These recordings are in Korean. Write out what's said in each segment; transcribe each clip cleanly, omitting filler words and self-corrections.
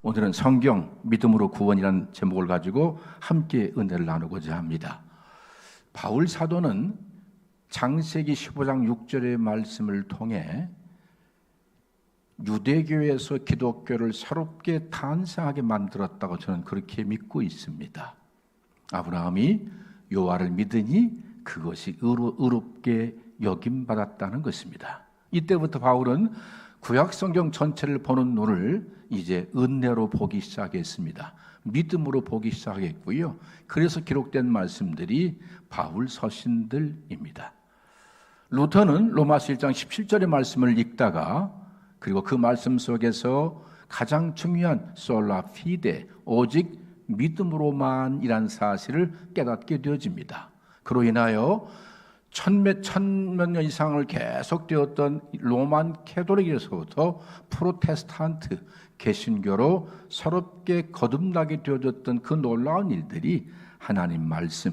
오늘은 성경 믿음으로 구원이라는 제목을 가지고 함께 은혜를 나누고자 합니다. 바울 사도는 창세기 15장 6절의 말씀을 통해 유대교에서 기독교를 새롭게 탄생하게 만들었다고 저는 그렇게 믿고 있습니다. 아브라함이 여호와를 믿으니 그것이 의롭게 여김받았다는 것입니다. 이때부터 바울은 구약 성경 전체를 보는 눈을 이제 은혜로 보기 시작했습니다. 믿음으로 보기 시작했고요. 그래서 기록된 말씀들이 바울 서신들입니다. 루터는 로마서 1장 17절의 말씀을 읽다가 그리고 그 말씀 속에서 가장 중요한 솔라 피데, 오직 믿음으로만이라는 사실을 깨닫게 되어집니다. 그로 인하여 천몇 년 이상을 계속되었던 로만 캐톨릭에서부터 프로테스탄트 개신교로 새롭게 거듭나게 되어졌던 그 놀라운 일들이 하나님 말씀,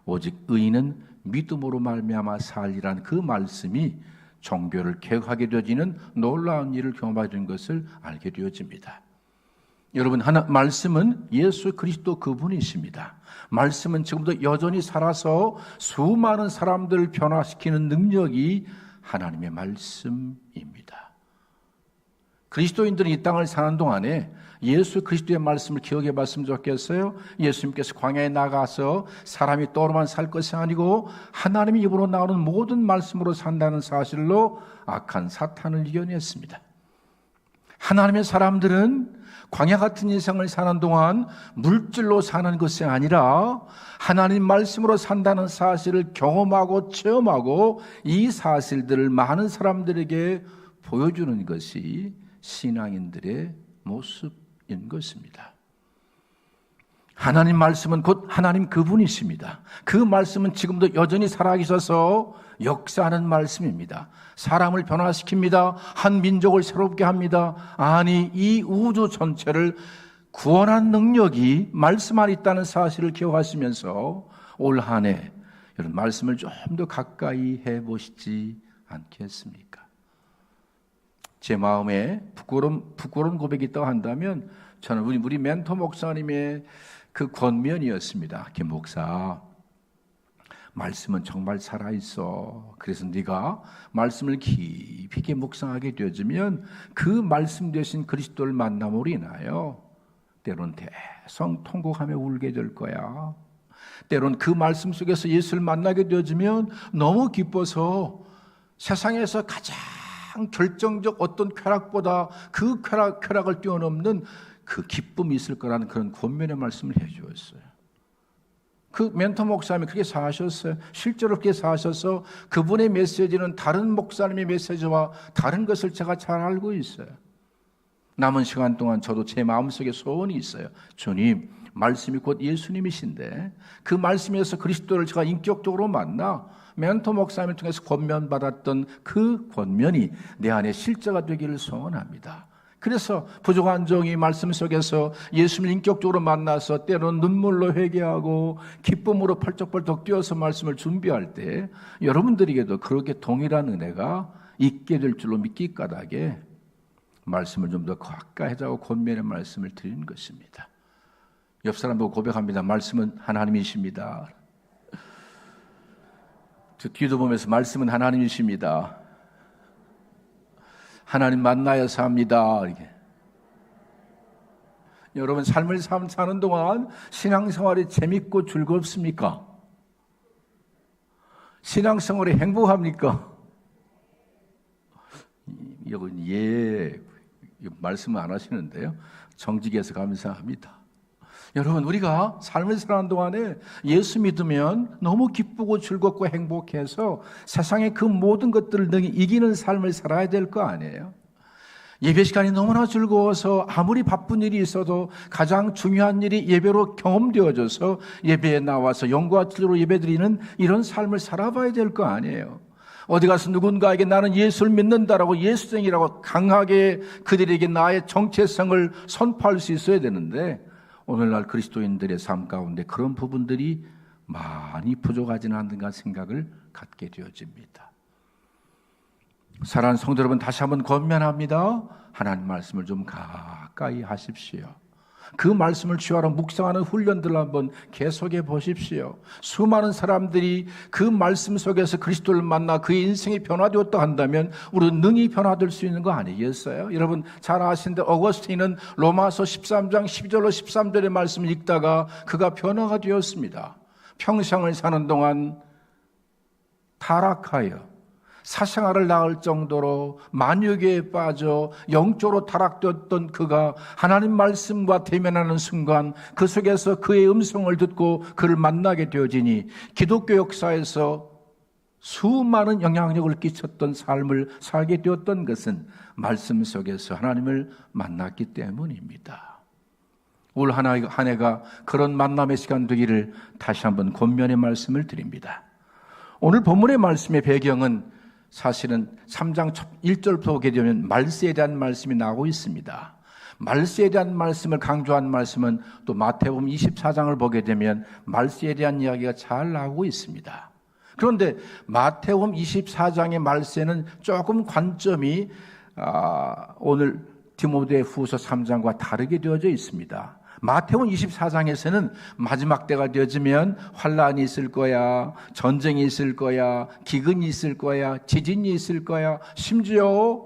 오직 의인은 믿음으로 말미암아 살리라는 그 말씀이 종교를 개혁하게 되어지는 놀라운 일을 경험하게 된 것을 알게 되어집니다. 여러분, 말씀은 예수 그리스도 그분이십니다. 말씀은 지금도 여전히 살아서 수많은 사람들을 변화시키는 능력이 하나님의 말씀입니다. 그리스도인들은 이 땅을 사는 동안에 예수 그리스도의 말씀을 기억해 봤으면 좋겠어요. 예수님께서 광야에 나가서 사람이 떡으로만 살 것이 아니고 하나님의 입으로 나오는 모든 말씀으로 산다는 사실로 악한 사탄을 이겨냈습니다. 하나님의 사람들은 광야 같은 인생을 사는 동안 물질로 사는 것이 아니라 하나님 말씀으로 산다는 사실을 경험하고 체험하고 이 사실들을 많은 사람들에게 보여주는 것이 신앙인들의 모습인 것입니다. 하나님 말씀은 곧 하나님 그분이십니다. 그 말씀은 지금도 여전히 살아계셔서 역사하는 말씀입니다. 사람을 변화시킵니다. 한 민족을 새롭게 합니다. 아니, 이 우주 전체를 구원한 능력이 말씀 안에 있다는 사실을 기억하시면서 올 한 해 이런 말씀을 좀 더 가까이 해보시지 않겠습니까? 제 마음에 부끄러운 고백이 있다고 한다면 저는 우리 멘토 목사님의 그 권면이었습니다. 김 목사, 말씀은 정말 살아있어. 그래서 네가 말씀을 깊이 있게 묵상하게 되어지면 그 말씀 되신 그리스도를 만남으로 인하여 때론 대성통곡하며 울게 될 거야. 때론 그 말씀 속에서 예수를 만나게 되어지면 너무 기뻐서 세상에서 가장 결정적 어떤 쾌락보다 그 쾌락을 뛰어넘는 그 기쁨이 있을 거라는 그런 권면의 말씀을 해주었어요. 그 멘토 목사님이 그렇게 사셨어요. 실제로 그렇게 사셔서 그분의 메시지는 다른 목사님의 메시지와 다른 것을 제가 잘 알고 있어요. 남은 시간 동안 저도 제 마음속에 소원이 있어요. 주님, 말씀이 곧 예수님이신데 그 말씀에서 그리스도를 제가 인격적으로 만나 멘토 목사님을 통해서 권면받았던 그 권면이 내 안에 실제가 되기를 소원합니다. 그래서 부족한 종이 말씀 속에서 예수님을 인격적으로 만나서 때로는 눈물로 회개하고 기쁨으로 펄쩍펄쩍 뛰어서 말씀을 준비할 때 여러분들에게도 그렇게 동일한 은혜가 있게 될 줄로 믿기 까닭에 말씀을 좀 더 가까이 하자고 권면의 말씀을 드리는 것입니다. 옆 사람 보고 고백합니다. 말씀은 하나님이십니다. 저 뒤도 보면서 말씀은 하나님이십니다. 하나님 만나야 삽니다. 이렇게. 여러분, 삶을 사는 동안 신앙생활이 재밌고 즐겁습니까? 신앙생활이 행복합니까? 여러분, 말씀을 안 하시는데요. 정직해서 감사합니다. 여러분, 우리가 삶을 사는 동안에 예수 믿으면 너무 기쁘고 즐겁고 행복해서 세상의 그 모든 것들을 능히 이기는 삶을 살아야 될 거 아니에요? 예배 시간이 너무나 즐거워서 아무리 바쁜 일이 있어도 가장 중요한 일이 예배로 경험되어져서 예배에 나와서 영과 진리로 예배드리는 이런 삶을 살아봐야 될 거 아니에요? 어디 가서 누군가에게 나는 예수를 믿는다라고 예수쟁이라고 강하게 그들에게 나의 정체성을 선포할 수 있어야 되는데 오늘날 그리스도인들의 삶 가운데 그런 부분들이 많이 부족하지는 않는가 생각을 갖게 되어집니다. 사랑하는 성도 여러분, 다시 한번 권면합니다. 하나님 말씀을 좀 가까이 하십시오. 그 말씀을 주하러 묵상하는 훈련들을 한번 계속해 보십시오. 수많은 사람들이 그 말씀 속에서 그리스도를 만나 그의 인생이 변화되었다 한다면 우리는 능히 변화될 수 있는 거 아니겠어요? 여러분 잘 아시는데 어거스틴은 로마서 13장 12절로 13절의 말씀을 읽다가 그가 변화가 되었습니다. 평생을 사는 동안 타락하여 사생활을 낳을 정도로 만유계에 빠져 영적으로 타락되었던 그가 하나님 말씀과 대면하는 순간 그 속에서 그의 음성을 듣고 그를 만나게 되어지니 기독교 역사에서 수많은 영향력을 끼쳤던 삶을 살게 되었던 것은 말씀 속에서 하나님을 만났기 때문입니다. 올 한 해가 그런 만남의 시간 되기를 다시 한번 권면의 말씀을 드립니다. 오늘 본문의 말씀의 배경은 사실은 3장 1절부터 보게 되면 말세에 대한 말씀이 나오고 있습니다. 말세에 대한 말씀을 강조한 말씀은 또 마태복음 24장을 보게 되면 말세에 대한 이야기가 잘 나오고 있습니다. 그런데 마태복음 24장의 말세는 조금 관점이 오늘 디모데후서 3장과 다르게 되어져 있습니다. 마태복음 24장에서는 마지막 때가 되어지면 환란이 있을 거야, 전쟁이 있을 거야, 기근이 있을 거야, 지진이 있을 거야, 심지어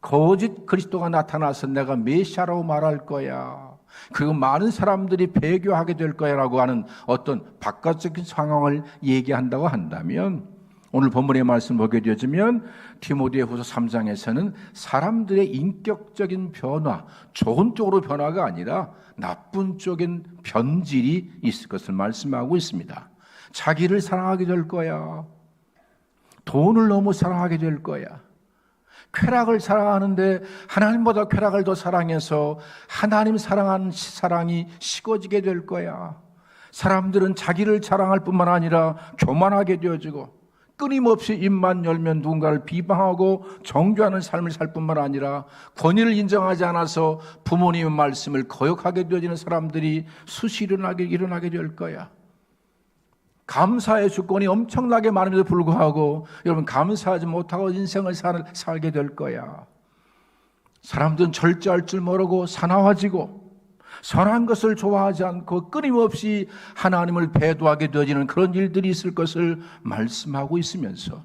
거짓 그리스도가 나타나서 내가 메시아라고 말할 거야, 그리고 많은 사람들이 배교하게 될 거야라고 하는 어떤 바깥적인 상황을 얘기한다고 한다면, 오늘 본문의 말씀 보게 되어지면 디모데후서 3장에서는 사람들의 인격적인 변화, 좋은 쪽으로 변화가 아니라 나쁜 쪽인 변질이 있을 것을 말씀하고 있습니다. 자기를 사랑하게 될 거야. 돈을 너무 사랑하게 될 거야. 쾌락을 사랑하는데 하나님보다 쾌락을 더 사랑해서 하나님 사랑하는 사랑이 식어지게 될 거야. 사람들은 자기를 자랑할 뿐만 아니라 교만하게 되어지고 끊임없이 입만 열면 누군가를 비방하고 정죄하는 삶을 살 뿐만 아니라 권위를 인정하지 않아서 부모님의 말씀을 거역하게 되어지는 사람들이 수시 일어나게 될 거야. 감사의 주권이 엄청나게 많음에도 불구하고 여러분 감사하지 못하고 인생을 살게 될 거야. 사람들은 절제할 줄 모르고 사나워지고 선한 것을 좋아하지 않고 끊임없이 하나님을 배도하게 되어지는 그런 일들이 있을 것을 말씀하고 있으면서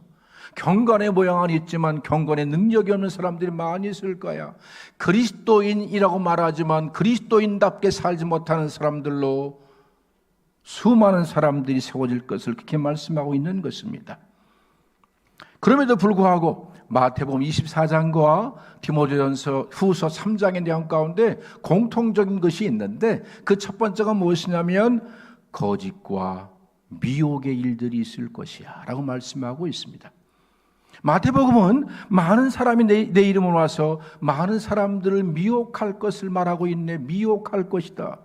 경건의 모양은 있지만 경건의 능력이 없는 사람들이 많이 있을 거야. 그리스도인이라고 말하지만 그리스도인답게 살지 못하는 사람들로 수많은 사람들이 세워질 것을 그렇게 말씀하고 있는 것입니다. 그럼에도 불구하고 마태복음 24장과 디모데전서 후서 3장의 내용 가운데 공통적인 것이 있는데 그 첫 번째가 무엇이냐면 거짓과 미혹의 일들이 있을 것이야 라고 말씀하고 있습니다. 마태복음은 많은 사람이 내 이름으로 와서 많은 사람들을 미혹할 것을 말하고 있네. 미혹할 것이다.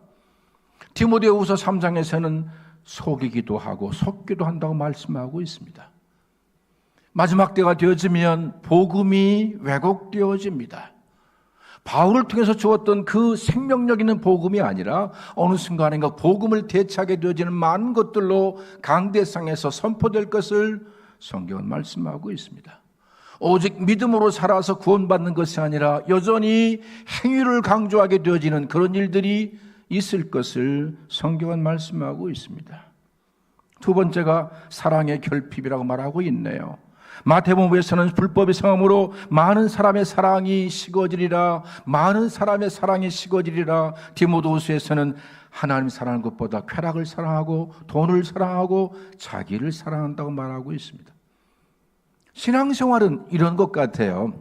디모데후서 3장에서는 속이기도 하고 속기도 한다고 말씀하고 있습니다. 마지막 때가 되어지면 복음이 왜곡되어집니다. 바울을 통해서 주었던 그 생명력 있는 복음이 아니라 어느 순간인가 복음을 대체하게 되어지는 많은 것들로 강대상에서 선포될 것을 성경은 말씀하고 있습니다. 오직 믿음으로 살아서 구원받는 것이 아니라 여전히 행위를 강조하게 되어지는 그런 일들이 있을 것을 성경은 말씀하고 있습니다. 두 번째가 사랑의 결핍이라고 말하고 있네요. 마태복음에서는 불법의 성함으로 많은 사람의 사랑이 식어지리라, 많은 사람의 사랑이 식어지리라. 디모데후서에서는 하나님 사랑하는 것보다 쾌락을 사랑하고 돈을 사랑하고 자기를 사랑한다고 말하고 있습니다. 신앙생활은 이런 것 같아요.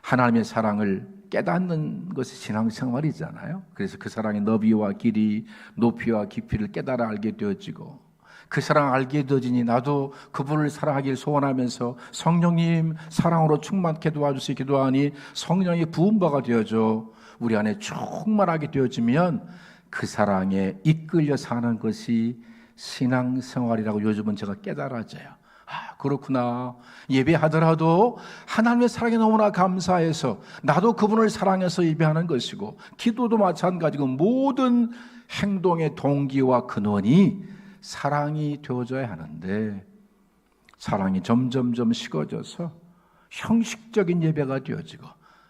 하나님의 사랑을 깨닫는 것이 신앙생활이잖아요. 그래서 그 사랑의 너비와 길이, 높이와 깊이를 깨달아 알게 되어지고 그 사랑 알게 되어지니 나도 그분을 사랑하길 소원하면서 성령님 사랑으로 충만케 도와주시기 기도하니 성령이 부음바가 되어져 우리 안에 충만하게 되어지면 그 사랑에 이끌려 사는 것이 신앙생활이라고 요즘은 제가 깨달아져요. 아, 그렇구나. 예배하더라도 하나님의 사랑에 너무나 감사해서 나도 그분을 사랑해서 예배하는 것이고 기도도 마찬가지고 모든 행동의 동기와 근원이 사랑이 되어져야 하는데 사랑이 점점점 식어져서 형식적인 예배가 되어지고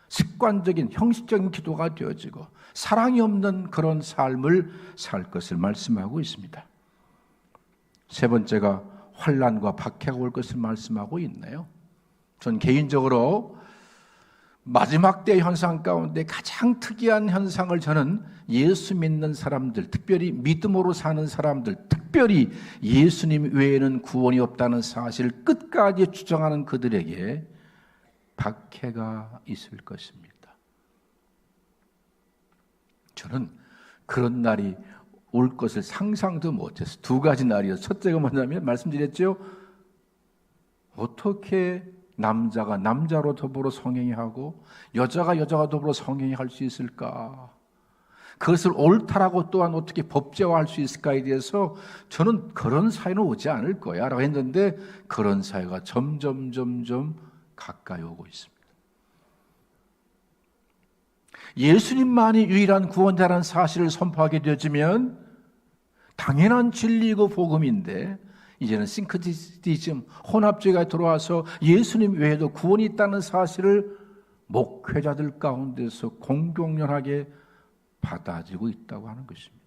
습관적인 형식적인 기도가 되어지고 사랑이 없는 그런 삶을 살 것을 말씀하고 있습니다. 세 번째가 환난과 박해가 올 것을 말씀하고 있네요. 전 개인적으로 마지막 때 현상 가운데 가장 특이한 현상을 저는 예수 믿는 사람들, 특별히 믿음으로 사는 사람들, 특별히 예수님 외에는 구원이 없다는 사실을 끝까지 주장하는 그들에게 박해가 있을 것입니다. 저는 그런 날이 올 것을 상상도 못했어요. 두 가지 날이었어요. 첫째가 뭐냐면 말씀드렸죠. 어떻게 남자가 남자로 더불어 성행위하고 여자가 여자가 더불어 성행위할 수 있을까? 그것을 옳다라고 또한 어떻게 법제화할 수 있을까에 대해서 저는 그런 사회는 오지 않을 거야 라고 했는데 그런 사회가 점점 가까이 오고 있습니다. 예수님만이 유일한 구원자라는 사실을 선포하게 되어지면 당연한 진리이고 복음인데 이제는 싱크리티즘, 혼합주의가 들어와서 예수님 외에도 구원이 있다는 사실을 목회자들 가운데서 공공연하게 받아들이고 있다고 하는 것입니다.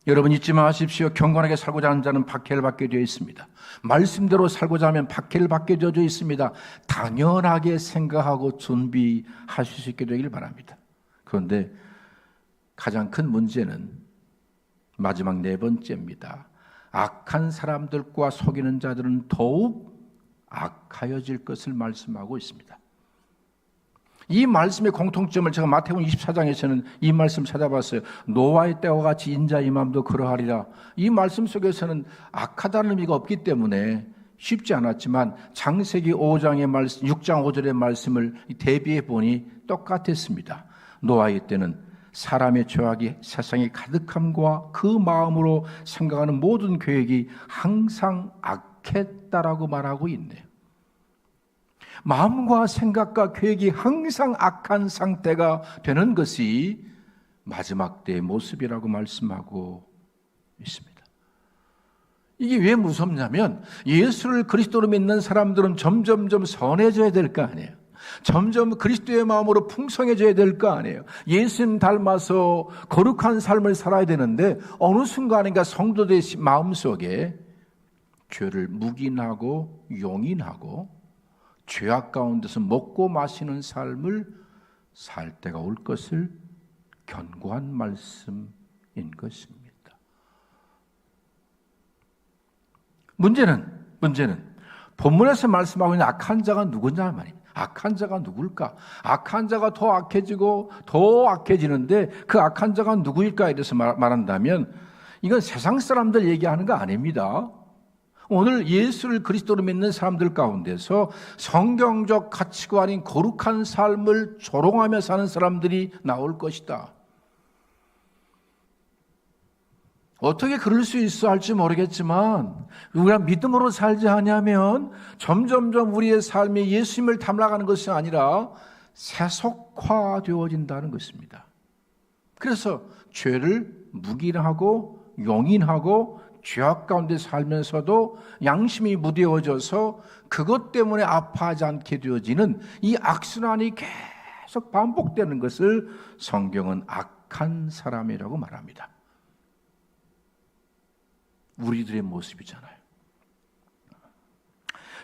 여러분 잊지 마십시오. 경건하게 살고자 하는 자는 박해를 받게 되어 있습니다. 말씀대로 살고자 하면 박해를 받게 되어 있습니다. 당연하게 생각하고 준비하실 수 있게 되길 바랍니다. 그런데 가장 큰 문제는 마지막 네 번째입니다. 악한 사람들과 속이는 자들은 더욱 악하여질 것을 말씀하고 있습니다. 이 말씀의 공통점을 제가 마태복음 24장에서는 이 말씀 찾아봤어요. 노아의 때와 같이 인자의 마음도 그러하리라. 이 말씀 속에서는 악하다는 의미가 없기 때문에 쉽지 않았지만 창세기 5장의 말씀, 6장 5절의 말씀을 대비해 보니 똑같았습니다. 노아의 때는 사람의 죄악이 세상에 가득함과 그 마음으로 생각하는 모든 계획이 항상 악했다라고 말하고 있네요. 마음과 생각과 계획이 항상 악한 상태가 되는 것이 마지막 때의 모습이라고 말씀하고 있습니다. 이게 왜 무섭냐면 예수를 그리스도로 믿는 사람들은 점점점 선해져야 될 거 아니에요. 점점 그리스도의 마음으로 풍성해져야 될 거 아니에요. 예수님 닮아서 거룩한 삶을 살아야 되는데 어느 순간인가 성도들의 마음속에 죄를 묵인하고 용인하고 죄악 가운데서 먹고 마시는 삶을 살 때가 올 것을 견고한 말씀인 것입니다. 문제는 본문에서 말씀하고 있는 악한 자가 누구냐 말입니다. 악한 자가 누굴까? 악한 자가 더 악해지고 더 악해지는데 그 악한 자가 누구일까에 대해서 말한다면 이건 세상 사람들 얘기하는 거 아닙니다. 오늘 예수를 그리스도로 믿는 사람들 가운데서 성경적 가치관인 거룩한 삶을 조롱하며 사는 사람들이 나올 것이다. 어떻게 그럴 수 있어 할지 모르겠지만 우리가 믿음으로 살지 않으면 점점점 우리의 삶이 예수님을 닮아가는 것이 아니라 세속화되어진다는 것입니다. 그래서 죄를 묵인하고 용인하고 죄악 가운데 살면서도 양심이 무뎌져서 그것 때문에 아파하지 않게 되어지는 이 악순환이 계속 반복되는 것을 성경은 악한 사람이라고 말합니다. 우리들의 모습이잖아요.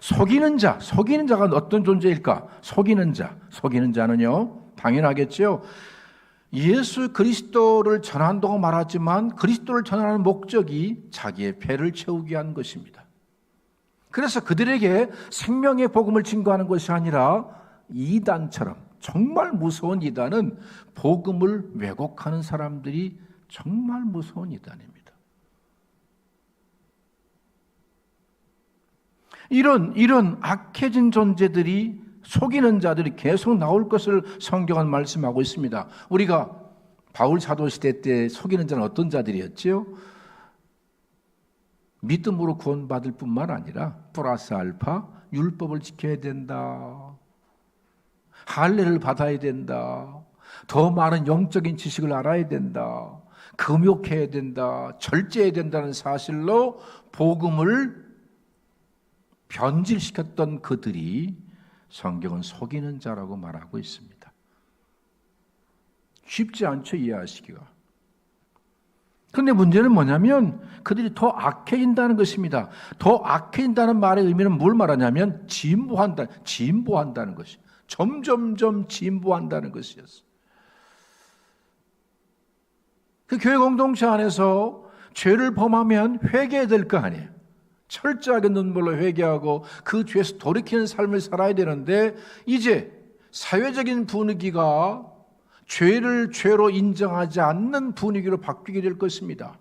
속이는 자가 어떤 존재일까? 속이는 자는요, 당연하겠죠. 예수 그리스도를 전한다고 말하지만 그리스도를 전하는 목적이 자기의 배를 채우기 위한 것입니다. 그래서 그들에게 생명의 복음을 증거하는 것이 아니라 이단처럼 정말 무서운 이단은 복음을 왜곡하는 사람들이 정말 무서운 이단입니다. 이런 악해진 존재들이 속이는 자들이 계속 나올 것을 성경은 말씀하고 있습니다. 우리가 바울 사도 시대 때 속이는 자는 어떤 자들이었죠? 믿음으로 구원받을 뿐만 아니라 플러스 알파 율법을 지켜야 된다. 할례를 받아야 된다. 더 많은 영적인 지식을 알아야 된다. 금욕해야 된다. 절제해야 된다는 사실로 복음을 변질시켰던 그들이 성경은 속이는 자라고 말하고 있습니다. 쉽지 않죠, 이해하시기가. 그런데 문제는 뭐냐면 그들이 더 악해진다는 것입니다. 더 악해진다는 말의 의미는 뭘 말하냐면 진보한다는 것이. 점점점 진보한다는 것이었어요. 그 교회 공동체 안에서 죄를 범하면 회개해야 될 거 아니에요. 철저하게 눈물로 회개하고 그 죄에서 돌이키는 삶을 살아야 되는데 이제 사회적인 분위기가 죄를 죄로 인정하지 않는 분위기로 바뀌게 될 것입니다.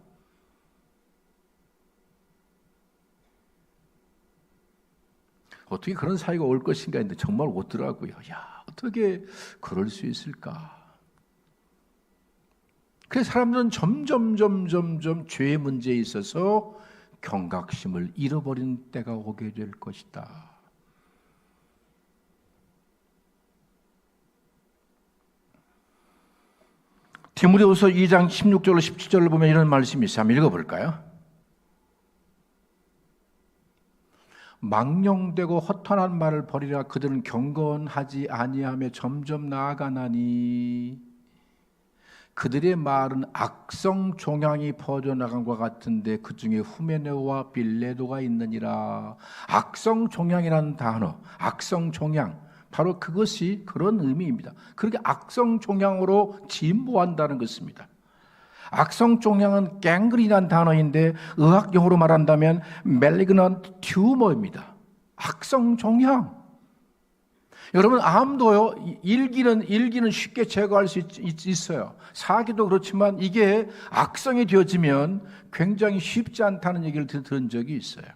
어떻게 그런 사회가 올 것인가 했는데 정말 오더라고요. 야, 어떻게 그럴 수 있을까? 그래서 사람들은 점점 죄의 문제에 있어서 경각심을 잃어버린 때가 오게 될 것이다. 디모데후서 2장 16절로 17절을 보면 이런 말씀이 있어요. 한번 읽어볼까요? 망령되고 허탄한 말을 버리라. 그들은 경건하지 아니하며 점점 나아가나니 그들의 말은 악성 종양이 퍼져나간 것 같은데 그 중에 후메네오와 빌레도가 있느니라. 악성 종양이라는 단어, 악성 종양, 바로 그것이 그런 의미입니다. 그렇게 악성 종양으로 진보한다는 것입니다. 악성 종양은 갱그린이라는 단어인데 의학용어로 말한다면 malignant tumor입니다. 악성 종양. 여러분, 암도요, 일기는 쉽게 제거할 수 있어요. 사기도 그렇지만 이게 악성이 되어지면 굉장히 쉽지 않다는 얘기를 들은 적이 있어요.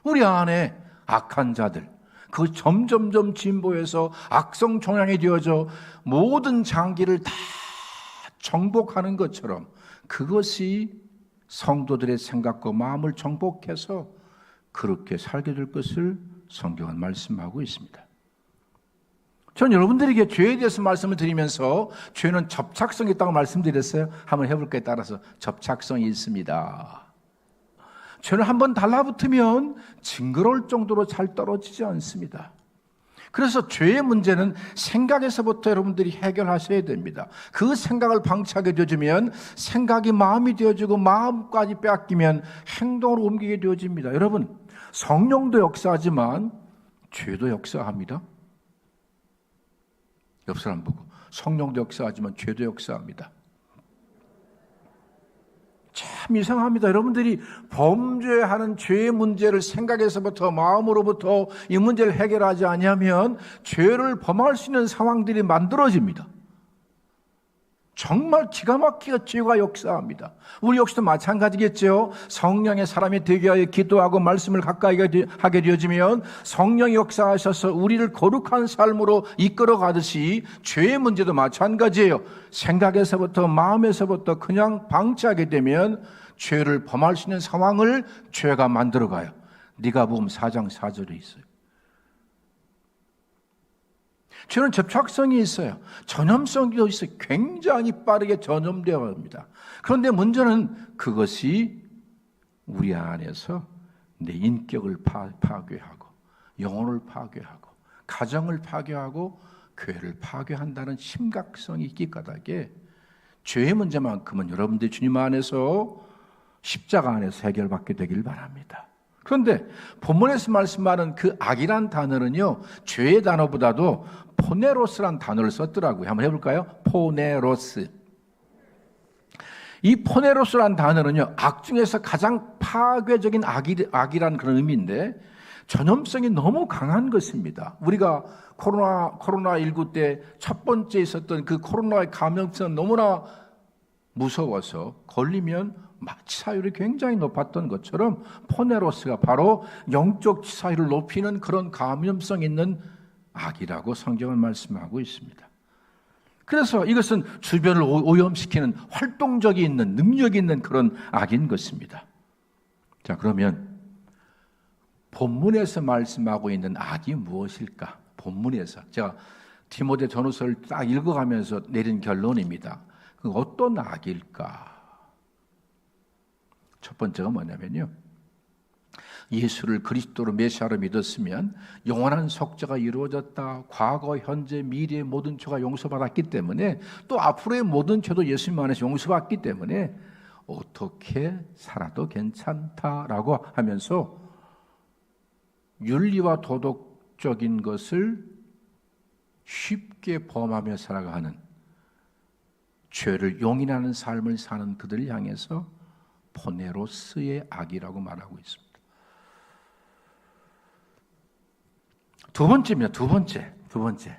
우리 안에 악한 자들, 그 점점점 진보해서 악성 종양이 되어져 모든 장기를 다 정복하는 것처럼 그것이 성도들의 생각과 마음을 정복해서 그렇게 살게 될 것을 성경은 말씀하고 있습니다. 저는 여러분들에게 죄에 대해서 말씀을 드리면서 죄는 접착성이 있다고 말씀드렸어요. 한번 해볼까에 따라서 접착성이 있습니다. 죄는 한번 달라붙으면 징그러울 정도로 잘 떨어지지 않습니다. 그래서 죄의 문제는 생각에서부터 여러분들이 해결하셔야 됩니다. 그 생각을 방치하게 되어지면 생각이 마음이 되어지고 마음까지 빼앗기면 행동으로 옮기게 되어집니다. 여러분, 성령도 역사하지만 죄도 역사합니다. 옆 사람 보고 성령도 역사하지만 죄도 역사합니다. 참 이상합니다. 여러분들이 범죄하는 죄의 문제를 생각에서부터 마음으로부터 이 문제를 해결하지 않으면 죄를 범할 수 있는 상황들이 만들어집니다. 정말 기가 막히게 죄가 역사합니다. 우리 역시도 마찬가지겠죠. 성령의 사람이 되게 하여 기도하고 말씀을 가까이 하게 되어지면 성령이 역사하셔서 우리를 거룩한 삶으로 이끌어 가듯이 죄의 문제도 마찬가지예요. 생각에서부터 마음에서부터 그냥 방치하게 되면 죄를 범할 수 있는 상황을 죄가 만들어가요. 니가복음 4장 4절에 있어요. 죄는 접착성이 있어요. 전염성도 있어요. 굉장히 빠르게 전염되어 갑니다. 그런데 문제는 그것이 우리 안에서 내 인격을 파괴하고 영혼을 파괴하고 가정을 파괴하고 교회를 파괴한다는 심각성이 있기 까닭에 죄의 문제만큼은 여러분들 주님 안에서 십자가 안에서 해결받게 되길 바랍니다. 그런데 본문에서 말씀하는 그 악이란 단어는요, 죄의 단어보다도 포네로스란 단어를 썼더라고요. 한번 해볼까요? 포네로스. 이 포네로스란 단어는요, 악 중에서 가장 파괴적인 악이라는 그런 의미인데 전염성이 너무 강한 것입니다. 우리가 코로나19 때 첫 번째 있었던 그 코로나의 감염성은 너무나 무서워서 걸리면 치사율이 굉장히 높았던 것처럼 포네로스가 바로 영적 치사율을 높이는 그런 감염성 있는 악이라고 성경은 말씀하고 있습니다. 그래서 이것은 주변을 오염시키는 활동적이 있는 능력이 있는 그런 악인 것입니다. 자, 그러면 본문에서 말씀하고 있는 악이 무엇일까? 본문에서 제가 디모데 전후서를 딱 읽어가면서 내린 결론입니다. 그 어떤 악일까? 첫 번째가 뭐냐면요, 예수를 그리스도로 메시아로 믿었으면 영원한 속죄가 이루어졌다. 과거, 현재, 미래의 모든 죄가 용서받았기 때문에 또 앞으로의 모든 죄도 예수님 안에서 용서받기 때문에 어떻게 살아도 괜찮다라고 하면서 윤리와 도덕적인 것을 쉽게 범하며 살아가는, 죄를 용인하는 삶을 사는 그들을 향해서 포네로스의 악이라고 말하고 있습니다. 두 번째입니다. 두 번째.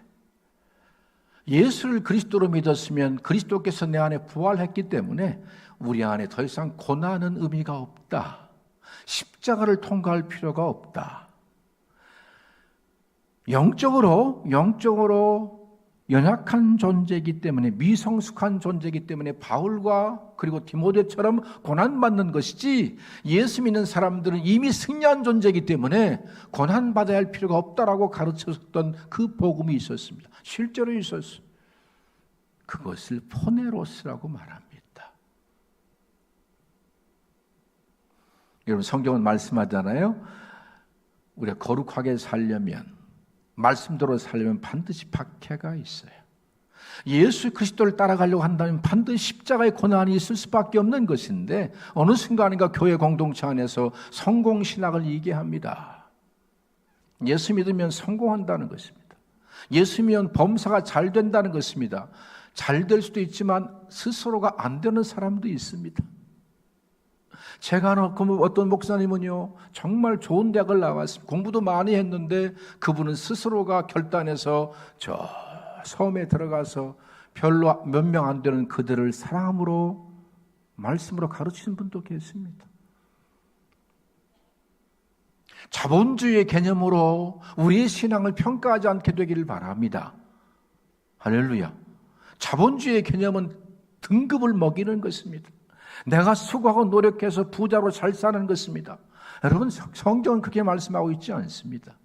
예수를 그리스도로 믿었으면 그리스도께서 내 안에 부활했기 때문에 우리 안에 더 이상 고난은 의미가 없다. 십자가를 통과할 필요가 없다. 영적으로 연약한 존재이기 때문에, 미성숙한 존재이기 때문에 바울과 그리고 디모데처럼 고난받는 것이지, 예수 믿는 사람들은 이미 승리한 존재이기 때문에 고난받아야 할 필요가 없다라고 가르쳤던 그 복음이 있었습니다. 실제로 있었어요. 그것을 포네로스라고 말합니다. 여러분, 성경은 말씀하잖아요. 우리가 거룩하게 살려면, 말씀대로 살려면 반드시 박해가 있어요. 예수 그리스도를 따라가려고 한다면 반드시 십자가의 고난이 있을 수밖에 없는 것인데, 어느 순간인가 교회 공동체 안에서 성공신학을 얘기합니다. 예수 믿으면 성공한다는 것입니다. 예수 믿으면 범사가 잘 된다는 것입니다. 잘 될 수도 있지만 스스로가 안 되는 사람도 있습니다. 제가 어떤 목사님은요, 정말 좋은 대학을 나왔습니다. 공부도 많이 했는데 그분은 스스로가 결단해서 저 섬에 들어가서 별로 몇 명 안 되는 그들을 사랑함으로, 말씀으로 가르치는 분도 계십니다. 자본주의의 개념으로 우리의 신앙을 평가하지 않게 되기를 바랍니다. 할렐루야. 자본주의의 개념은 등급을 먹이는 것입니다. 내가 수고하고 노력해서 부자로 잘 사는 것입니다. 여러분, 성경은 그렇게 말씀하고 있지 않습니다.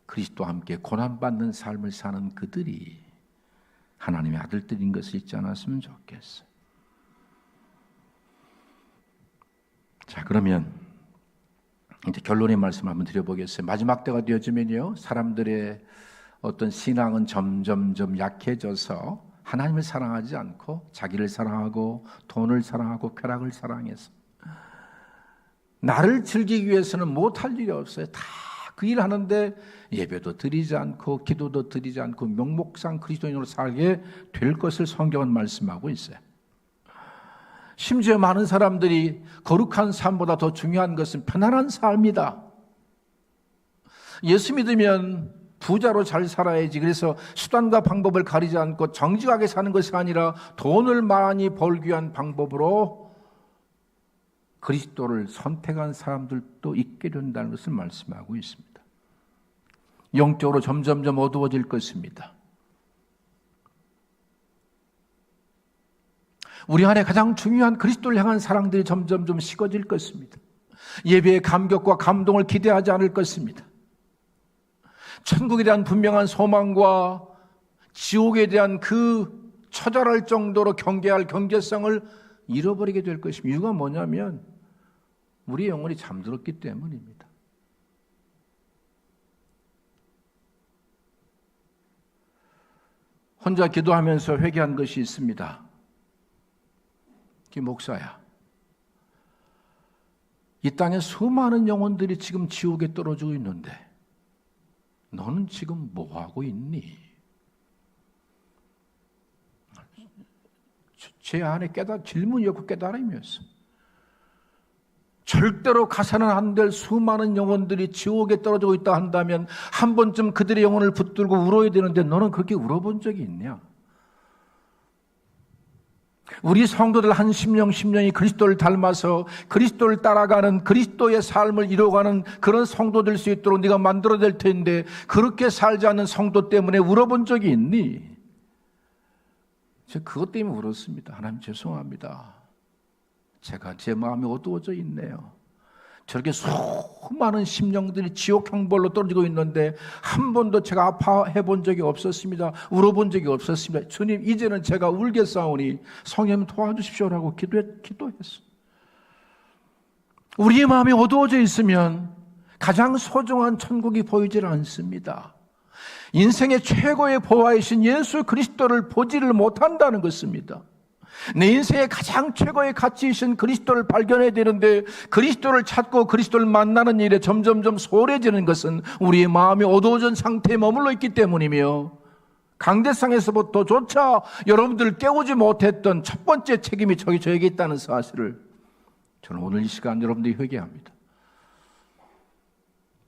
그리스도와 함께 고난받는 삶을 사는 그들이 하나님의 아들들인 것을 잊지 않았으면 좋겠어요. 자, 그러면 이제 결론의 말씀 한번 드려보겠어요. 마지막 때가 되어지면요, 사람들의 어떤 신앙은 점점 약해져서 하나님을 사랑하지 않고 자기를 사랑하고 돈을 사랑하고 쾌락을 사랑해서 나를 즐기기 위해서는 못할 일이 없어요. 다 그 일 하는데 예배도 드리지 않고 기도도 드리지 않고 명목상 그리스도인으로 살게 될 것을 성경은 말씀하고 있어요. 심지어 많은 사람들이 거룩한 삶보다 더 중요한 것은 편안한 삶이다. 예수 믿으면 부자로 잘 살아야지. 그래서 수단과 방법을 가리지 않고 정직하게 사는 것이 아니라 돈을 많이 벌기 위한 방법으로 그리스도를 선택한 사람들도 있게 된다는 것을 말씀하고 있습니다. 영적으로 점점 어두워질 것입니다. 우리 안에 가장 중요한 그리스도를 향한 사랑들이 점점 식어질 것입니다. 예배의 감격과 감동을 기대하지 않을 것입니다. 천국에 대한 분명한 소망과 지옥에 대한 그 처절할 정도로 경계할 경계성을 잃어버리게 될 것입니다. 이유가 뭐냐면 우리 영혼이 잠들었기 때문입니다. 혼자 기도하면서 회개한 것이 있습니다. 목사야, 이 땅에 수많은 영혼들이 지금 지옥에 떨어지고 있는데 너는 지금 뭐하고 있니? 제 안에 질문이었고 깨달음이었어. 절대로 가서는 안 될 수많은 영혼들이 지옥에 떨어지고 있다 한다면 한 번쯤 그들의 영혼을 붙들고 울어야 되는데 너는 그렇게 울어본 적이 있냐? 우리 성도들 한 10년이 그리스도를 닮아서 그리스도를 따라가는 그리스도의 삶을 이루어가는 그런 성도 될 수 있도록 네가 만들어낼 텐데 그렇게 살지 않는 성도 때문에 울어본 적이 있니? 제가 그것 때문에 울었습니다. 하나님 죄송합니다. 제가 제 마음이 어두워져 있네요. 저렇게 수많은 심령들이 지옥 형벌로 떨어지고 있는데 한 번도 제가 아파해 본 적이 없었습니다. 울어본 적이 없었습니다. 주님, 이제는 제가 울겠사오니 성령 도와주십시오라고 기도했어. 우리의 마음이 어두워져 있으면 가장 소중한 천국이 보이질 않습니다. 인생의 최고의 보화이신 예수 그리스도를 보지를 못한다는 것입니다. 내 인생의 가장 최고의 가치이신 그리스도를 발견해야 되는데 그리스도를 찾고 그리스도를 만나는 일에 점점점 소홀해지는 것은 우리의 마음이 어두워진 상태에 머물러 있기 때문이며, 강대상에서부터조차 여러분들을 깨우지 못했던 첫 번째 책임이 저에게 있다는 사실을 저는 오늘 이 시간 여러분들이 회개합니다.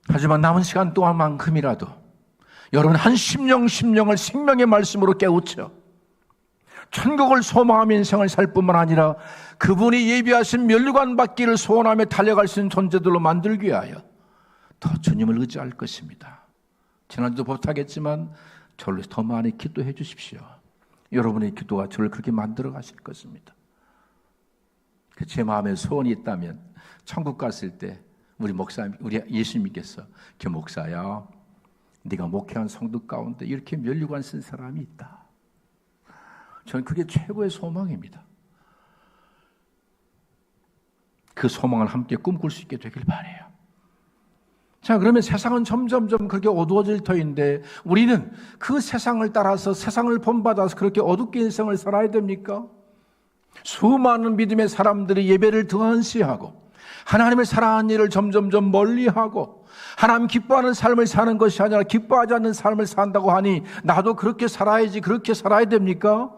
하지만 남은 시간 동안만큼이라도 여러분 한 심령을 생명의 말씀으로 깨우쳐 천국을 소망하며 인생을 살 뿐만 아니라 그분이 예비하신 면류관 받기를 소원하며 달려갈 수 있는 존재들로 만들기 위하여 더 주님을 의지할 것입니다. 지난주도 부탁했지만 저를 더 많이 기도해 주십시오. 여러분의 기도가 저를 그렇게 만들어 가실 것입니다. 제 마음에 소원이 있다면 천국 갔을 때 우리 목사님, 우리 예수님께서 저 목사야, 네가 목회한 성도 가운데 이렇게 면류관 쓴 사람이 있다. 저는 그게 최고의 소망입니다. 그 소망을 함께 꿈꿀 수 있게 되길 바라요. 자, 그러면 세상은 점점점 그렇게 어두워질 터인데 우리는 그 세상을 따라서 세상을 본받아서 그렇게 어둡게 인생을 살아야 됩니까? 수많은 믿음의 사람들이 예배를 등한시하고 하나님을 사랑하는 일을 점점점 멀리하고 하나님 기뻐하는 삶을 사는 것이 아니라 기뻐하지 않는 삶을 산다고 하니 나도 그렇게 살아야지, 그렇게 살아야 됩니까?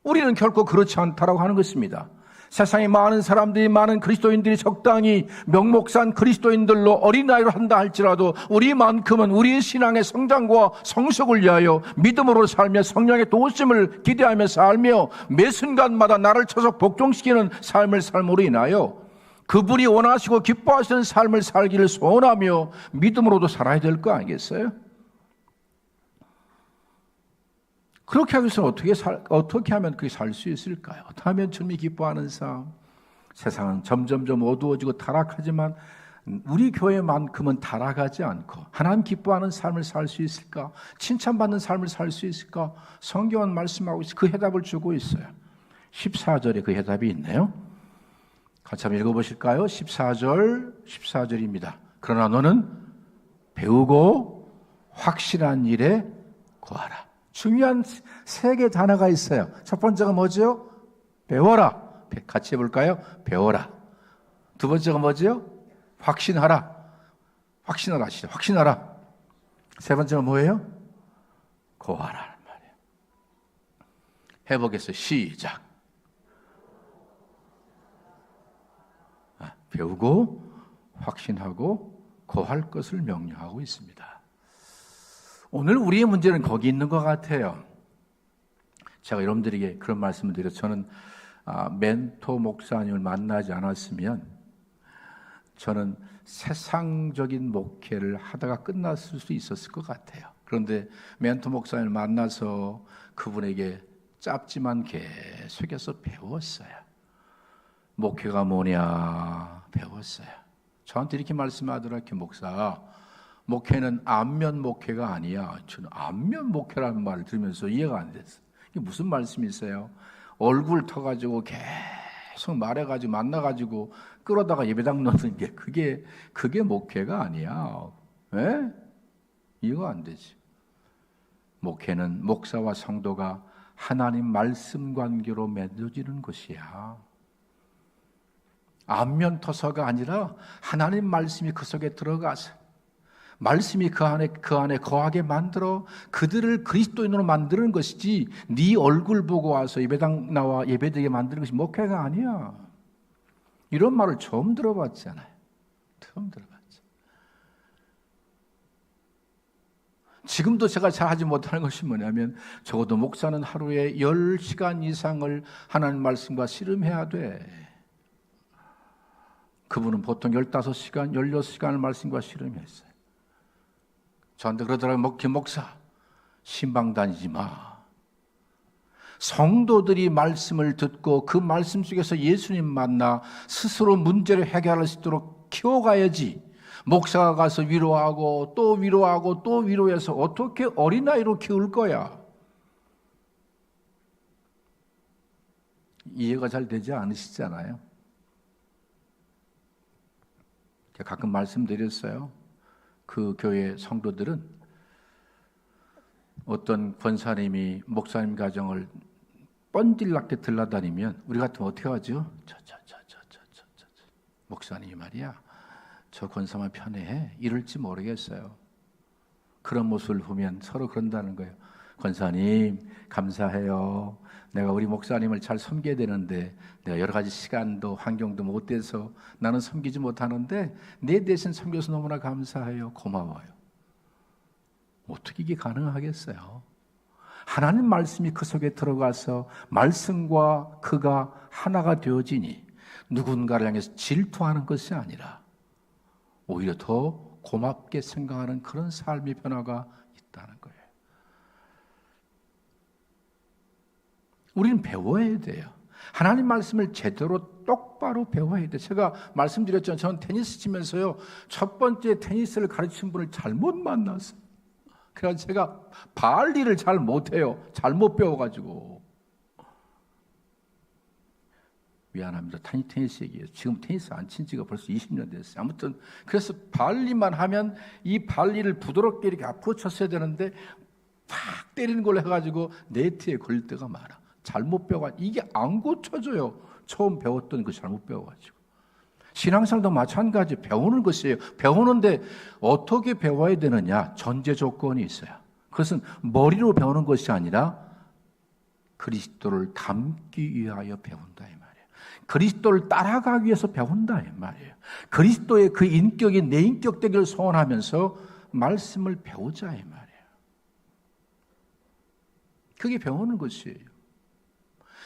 우리는 결코 그렇지 않다라고 하는 것입니다. 세상에 많은 사람들이, 많은 그리스도인들이 적당히 명목산 그리스도인들로 어린아이로 한다 할지라도 우리만큼은 우리의 신앙의 성장과 성숙을 위하여 믿음으로 살며 성령의 도우심을 기대하며 살며 매 순간마다 나를 쳐서 복종시키는 삶을 삶으로 인하여 그분이 원하시고 기뻐하시는 삶을 살기를 소원하며 믿음으로도 살아야 될 거 아니겠어요? 그렇게 하기 위해서 어떻게 하면 그렇게 살 수 있을까요? 어떻게 하면 주님이 기뻐하는 삶? 세상은 점점점 어두워지고 타락하지만 우리 교회만큼은 타락하지 않고 하나님 기뻐하는 삶을 살 수 있을까? 칭찬받는 삶을 살 수 있을까? 성경은 말씀하고 있어요. 그 해답을 주고 있어요. 14절에 그 해답이 있네요. 같이 한번 읽어보실까요? 14절입니다. 그러나 너는 배우고 확실한 일에 구하라. 중요한 세 개 단어가 있어요. 첫 번째가 뭐죠? 배워라. 같이 해볼까요? 배워라. 두 번째가 뭐죠? 확신하라. 확신하라. 확신하라. 세 번째가 뭐예요? 구하라 말이에요. 해보겠어요. 시작. 배우고 확신하고 구할 것을 명령하고 있습니다. 오늘 우리의 문제는 거기 있는 것 같아요. 제가 여러분들에게 그런 말씀을 드려서 저는 멘토 목사님을 만나지 않았으면 저는 세상적인 목회를 하다가 끝났을 수 있었을 것 같아요. 그런데 멘토 목사님을 만나서 그분에게 짧지만 계속해서 배웠어요. 목회가 뭐냐 배웠어요. 저한테 이렇게 말씀하더라고요. 목사, 목회는 안면 목회가 아니야. 저는 안면 목회라는 말을 들으면서 이해가 안 됐어요. 이게 무슨 말씀이세요? 얼굴 터가지고 계속 말해가지고 만나가지고 끌어다가 예배당 넣는 게 그게 목회가 아니야. 왜? 이해가 안 되지. 목회는 목사와 성도가 하나님 말씀 관계로 맺어지는 것이야. 안면 터서가 아니라 하나님 말씀이 그 속에 들어가서 말씀이 그 안에 거하게 만들어 그들을 그리스도인으로 만드는 것이지 네 얼굴 보고 와서 예배당 나와 예배드리게 만드는 것이 목회가 아니야. 이런 말을 처음 들어봤잖아요. 처음 들어봤죠. 지금도 제가 잘 하지 못하는 것이 뭐냐면 적어도 목사는 하루에 10시간 이상을 하나님 말씀과 씨름해야 돼. 그분은 보통 15시간, 16시간을 말씀과 씨름했어요. 저한테 그러더라고요. 김 목사, 신방 다니지 마. 성도들이 말씀을 듣고 그 말씀 속에서 예수님 만나 스스로 문제를 해결할 수 있도록 키워가야지. 목사가 가서 위로하고 또 위로하고 또 위로해서 어떻게 어린아이로 키울 거야? 이해가 잘 되지 않으시잖아요. 제가 가끔 말씀드렸어요. 그 교회 성도들은 어떤 권사님이 목사님 가정을 뻔질나게 들라다니면 우리 같으면 어떻게 하죠? 목사님이 말이야, 저 권사만 편애해 이럴지 모르겠어요. 그런 모습을 보면 서로 그런다는 거예요. 권사님 감사해요. 내가 우리 목사님을 잘 섬겨야 되는데 내가 여러 가지 시간도 환경도 못 돼서 나는 섬기지 못하는데 내 대신 섬겨서 너무나 감사해요. 고마워요. 어떻게 이게 가능하겠어요? 하나님 말씀이 그 속에 들어가서 말씀과 그가 하나가 되어지니 누군가를 향해서 질투하는 것이 아니라 오히려 더 고맙게 생각하는 그런 삶의 변화가 있다는 거예요. 우리는 배워야 돼요. 하나님 말씀을 제대로 똑바로 배워야 돼요. 제가 말씀드렸죠. 저는 테니스 치면서요, 첫 번째 테니스를 가르친 분을 잘못 만났어요. 그래서 제가 발리를 잘 못해요. 잘못 배워가지고. 미안합니다. 테니스 얘기예요. 지금 테니스 안 친 지가 벌써 20년 됐어요. 아무튼 그래서 발리만 하면 이 발리를 부드럽게 이렇게 앞으로 쳤어야 되는데 팍 때리는 걸로 해가지고 네트에 걸릴 때가 많아. 잘못 배워가지고 이게 안 고쳐져요. 처음 배웠던 거 잘못 배워가지고. 신앙생활도 마찬가지. 배우는 것이에요. 배우는데 어떻게 배워야 되느냐? 전제 조건이 있어요. 그것은 머리로 배우는 것이 아니라 그리스도를 닮기 위하여 배운다 이 말이에요. 그리스도를 따라가기 위해서 배운다 이 말이에요. 그리스도의 그 인격이 내 인격 되기를 소원하면서 말씀을 배우자 이 말이에요. 그게 배우는 것이에요.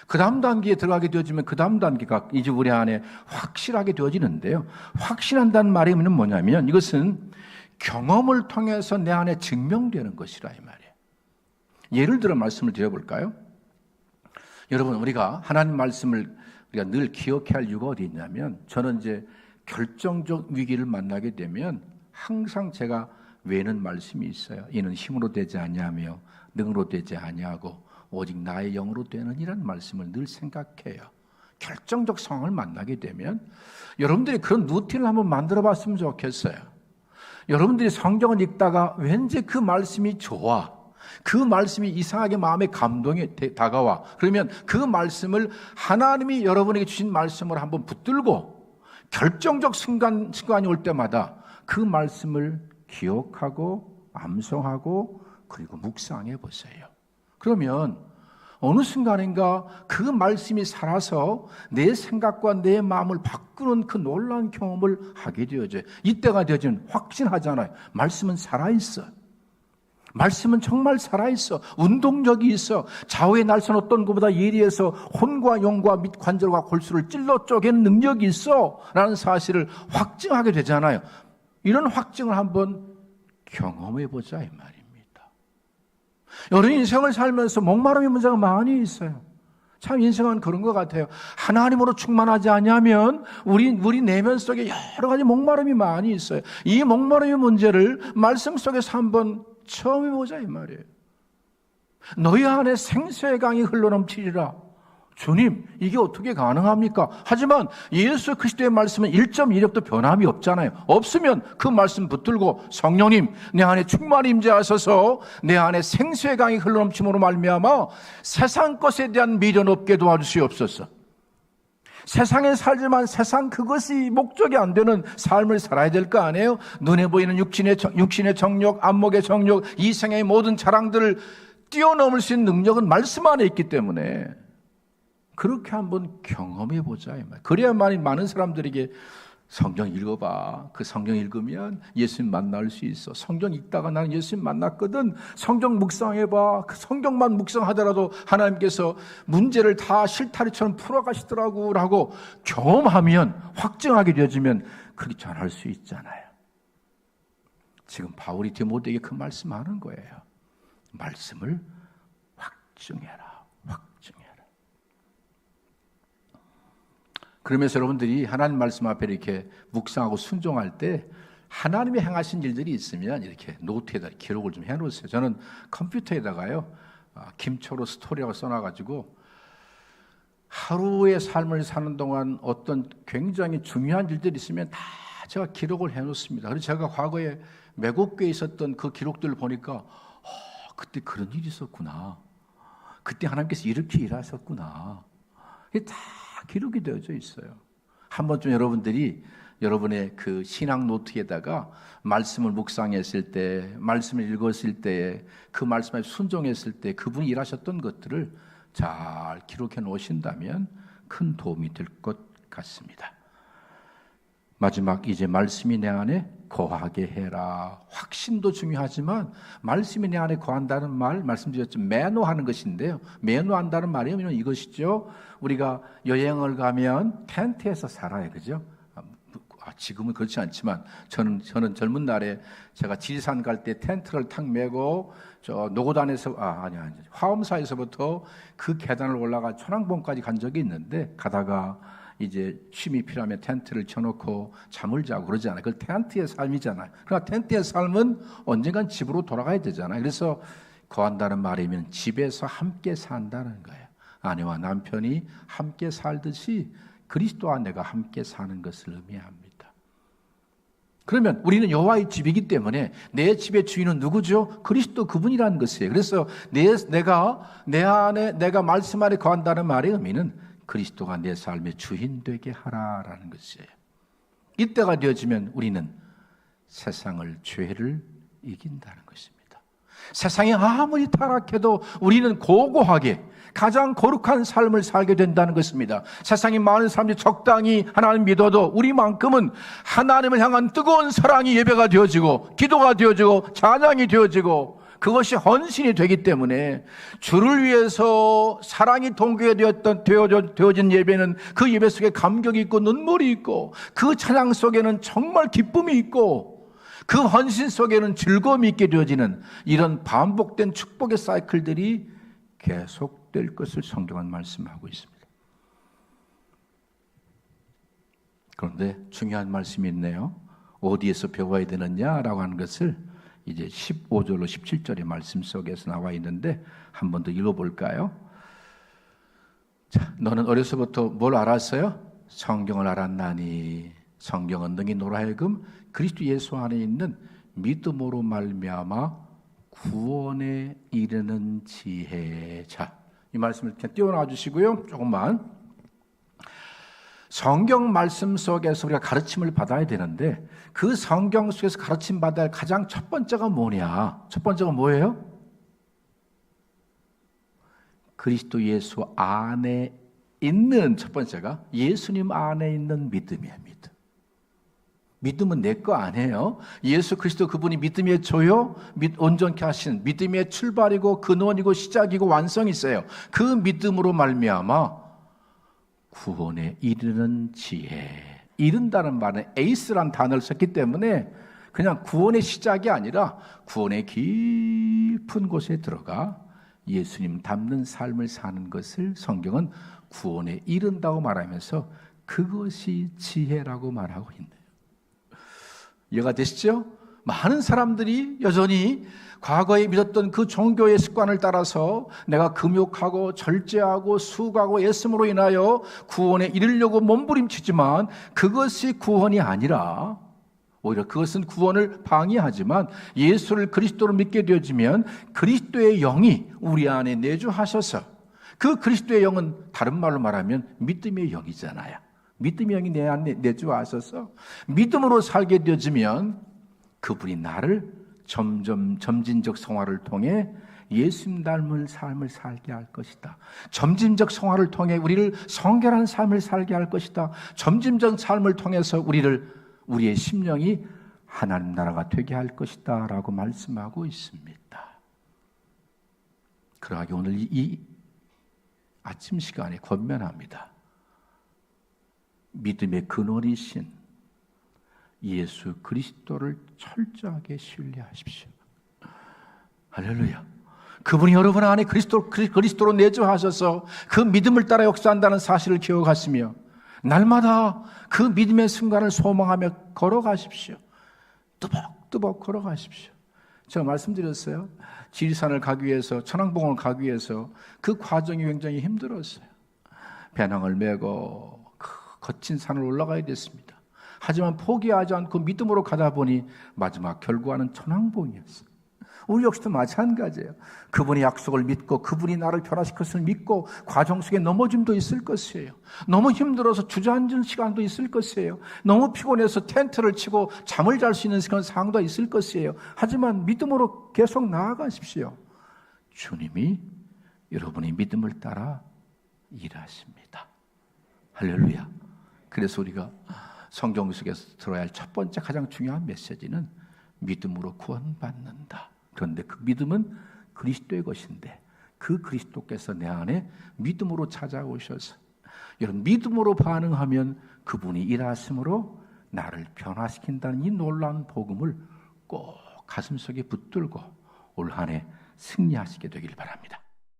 그 다음 단계에 들어가게 되어지면 그 다음 단계가 이제 우리 안에 확실하게 되어지는데요. 확실한다는 말이 뭐냐면 이것은 경험을 통해서 내 안에 증명되는 것이라 이 말이에요. 예를 들어 말씀을 드려볼까요? 여러분, 우리가 하나님 말씀을 우리가 늘 기억해야 할 이유가 어디 있냐면, 저는 이제 결정적 위기를 만나게 되면 항상 제가 외는 말씀이 있어요. 이는 힘으로 되지 아니하며 능으로 되지 아니하고 오직 나의 영으로 되느니라는 말씀을 늘 생각해요. 결정적 상황을 만나게 되면 여러분들이 그런 루틴을 한번 만들어 봤으면 좋겠어요. 여러분들이 성경을 읽다가 왠지 그 말씀이 좋아, 그 말씀이 이상하게 마음에 감동이 다가와. 그러면 그 말씀을 하나님이 여러분에게 주신 말씀을 한번 붙들고 결정적 순간이 올 때마다 그 말씀을 기억하고 암송하고 그리고 묵상해 보세요. 그러면 어느 순간인가 그 말씀이 살아서 내 생각과 내 마음을 바꾸는 그 놀라운 경험을 하게 되어져요. 이때가 되어지면 확신하잖아요. 말씀은 살아있어. 말씀은 정말 살아있어. 운동력이 있어. 좌우의 날선 어떤 것보다 예리해서 혼과 영과 및 관절과 골수를 찔러 쪼개는 능력이 있어 라는 사실을 확증하게 되잖아요. 이런 확증을 한번 경험해보자 이 말입니다. 여러 인생을 살면서 목마름의 문제가 많이 있어요. 참 인생은 그런 것 같아요. 하나님으로 충만하지 않으면 우리 내면 속에 여러 가지 목마름이 많이 있어요. 이 목마름의 문제를 말씀 속에서 한번 처음 해보자 이 말이에요. 너희 안에 생수의 강이 흘러넘치리라. 주님, 이게 어떻게 가능합니까? 하지만 예수 그리스도의 말씀은 1.1획도 변함이 없잖아요. 없으면 그 말씀 붙들고 성령님, 내 안에 충만히 임재하셔서 내 안에 생수의 강이 흘러넘침으로 말미암아 세상 것에 대한 미련 없게 도와주시옵소서. 세상에 살지만 세상 그것이 목적이 안 되는 삶을 살아야 될 거 아니에요? 눈에 보이는 육신의 정욕, 안목의 정욕, 이생의 모든 자랑들을 뛰어넘을 수 있는 능력은 말씀 안에 있기 때문에 그렇게 한번 경험해 보자 이 말. 그래야만 많은 사람들에게 성경 읽어봐. 그 성경 읽으면 예수님 만날 수 있어. 성경 읽다가 나는 예수님 만났거든. 성경 묵상해봐. 그 성경만 묵상하더라도 하나님께서 문제를 다 실타리처럼 풀어가시더라고 라고 경험하면, 확증하게 되어지면 그렇게 전할 수 있잖아요. 지금 바울이 디모데에게 그 말씀하는 거예요. 말씀을 확증해라. 그러면서 여러분들이 하나님 말씀 앞에 이렇게 묵상하고 순종할 때 하나님이 행하신 일들이 있으면 이렇게 노트에다 기록을 좀 해놓으세요. 저는 컴퓨터에다가요, 김초로 스토리라고 써놔가지고 하루의 삶을 사는 동안 어떤 굉장히 중요한 일들이 있으면 다 제가 기록을 해놓습니다. 그래서 제가 과거에 매국교에 있었던 그 기록들을 보니까 그때 그런 일이 있었구나. 그때 하나님께서 이렇게 일하셨구나. 이게 다 기록이 되어져 있어요. 한 번쯤 여러분들이 여러분의 그 신앙 노트에다가 말씀을 묵상했을 때, 말씀을 읽었을 때, 그 말씀에 순종했을 때 그분이 일하셨던 것들을 잘 기록해 놓으신다면 큰 도움이 될 것 같습니다. 마지막 이제 말씀이 내 안에 거하게 해라. 확신도 중요하지만 말씀이 내 안에 거한다는 말 말씀드렸죠. 매노하는 것인데요. 매노한다는 말이 이것이죠. 우리가 여행을 가면 텐트에서 살아요. 그죠? 지금은 그렇지 않지만 저는 젊은 날에 제가 지리산 갈 때 텐트를 탁 메고 저 노고단에서 화엄사에서부터 그 계단을 올라가 천왕봉까지 간 적이 있는데 가다가 이제 쉼이 필요하면 텐트를 쳐놓고 잠을 자고 그러잖아요. 그 텐트의 삶이잖아요. 그러나 텐트의 삶은 언젠간 집으로 돌아가야 되잖아요. 그래서 거한다는 말이면 집에서 함께 산다는 거예요. 아내와 남편이 함께 살듯이 그리스도와 내가 함께 사는 것을 의미합니다. 그러면 우리는 여호와의 집이기 때문에 내 집의 주인은 누구죠? 그리스도 그분이라는 것이에요. 그래서 내 안에 내가 말씀 안에 거한다는 말의 의미는 그리스도가 내 삶의 주인 되게 하라라는 것이에요. 이때가 되어지면 우리는 세상을 죄를 이긴다는 것입니다. 세상이 아무리 타락해도 우리는 고고하게 가장 거룩한 삶을 살게 된다는 것입니다. 세상에 많은 사람들이 적당히 하나님 믿어도 우리만큼은 하나님을 향한 뜨거운 사랑이 예배가 되어지고 기도가 되어지고 찬양이 되어지고 그것이 헌신이 되기 때문에 주를 위해서 사랑이 되어진 예배는 그 예배 속에 감격이 있고 눈물이 있고 그 찬양 속에는 정말 기쁨이 있고 그 헌신 속에는 즐거움이 있게 되어지는 이런 반복된 축복의 사이클들이 계속될 것을 성경은 말씀하고 있습니다. 그런데 중요한 말씀이 있네요. 어디에서 배워야 되느냐라고 하는 것을 이제 15절로 17절의 말씀 속에서 나와 있는데 한 번 더 읽어볼까요? 자, 너는 어려서부터 뭘 알았어요? 성경을 알았나니 성경은 너희 너로 하여금 그리스도 예수 안에 있는 믿음으로 말미암아 구원에 이르는 지혜. 자, 이 말씀을 이렇게 띄워놔 주시고요. 조금만. 성경 말씀 속에서 우리가 가르침을 받아야 되는데 그 성경 속에서 가르침 받아야 할 가장 첫 번째가 뭐냐? 첫 번째가 뭐예요? 그리스도 예수 안에 있는 첫 번째가 예수님 안에 있는 믿음이에요. 믿음. 믿음은 내 거 아니에요. 예수 그리스도 그분이 믿음의 조요, 온전케 하신 믿음의 출발이고 근원이고 시작이고 완성이 있어요. 그 믿음으로 말미암아 구원에 이르는 지혜. 이른다는 말은 에이스란 단어를 썼기 때문에 그냥 구원의 시작이 아니라 구원의 깊은 곳에 들어가 예수님 닮는 삶을 사는 것을 성경은 구원에 이른다고 말하면서 그것이 지혜라고 말하고 있네요. 이해가 되시죠? 많은 사람들이 여전히 과거에 믿었던 그 종교의 습관을 따라서 내가 금욕하고 절제하고 수고하고 애씀으로 인하여 구원에 이르려고 몸부림치지만 그것이 구원이 아니라 오히려 그것은 구원을 방해하지만 예수를 그리스도로 믿게 되어지면 그리스도의 영이 우리 안에 내주하셔서 그 그리스도의 영은 다른 말로 말하면 믿음의 영이잖아요. 믿음의 영이 내 안에 내주하셔서 믿음으로 살게 되어지면 그분이 나를 점점 점진적 성화를 통해 예수님 닮은 삶을 살게 할 것이다. 점진적 성화를 통해 우리를 성결한 삶을 살게 할 것이다. 점진적 삶을 통해서 우리의 심령이 하나님 나라가 되게 할 것이다 라고 말씀하고 있습니다. 그러하게 오늘 이 아침 시간에 권면합니다. 믿음의 근원이신 예수 그리스도를 철저하게 신뢰하십시오. 할렐루야. 그분이 여러분 안에 그리스도로 내주하셔서 그 믿음을 따라 역사한다는 사실을 기억하시며 날마다 그 믿음의 순간을 소망하며 걸어가십시오. 뚜벅뚜벅 걸어가십시오. 제가 말씀드렸어요. 지리산을 가기 위해서 천왕봉을 가기 위해서 그 과정이 굉장히 힘들었어요. 배낭을 메고 그 거친 산을 올라가야 됐습니다. 하지만 포기하지 않고 믿음으로 가다 보니 마지막 결과는 천왕봉이었어요. 우리 역시도 마찬가지예요. 그분의 약속을 믿고 그분이 나를 변화시킬 것을 믿고 과정 속에 넘어짐도 있을 것이에요. 너무 힘들어서 주저앉은 시간도 있을 것이에요. 너무 피곤해서 텐트를 치고 잠을 잘 수 있는 그런 상황도 있을 것이에요. 하지만 믿음으로 계속 나아가십시오. 주님이 여러분의 믿음을 따라 일하십니다. 할렐루야. 그래서 우리가 성경 속에서 들어야 할 첫 번째 가장 중요한 메시지는 믿음으로 구원받는다. 그런데 그 믿음은 그리스도의 것인데 그 그리스도께서 내 안에 믿음으로 찾아오셔서 여러분 믿음으로 반응하면 그분이 일하심으로 나를 변화시킨다는 이 놀라운 복음을 꼭 가슴속에 붙들고 올 한 해 승리하시게 되길 바랍니다.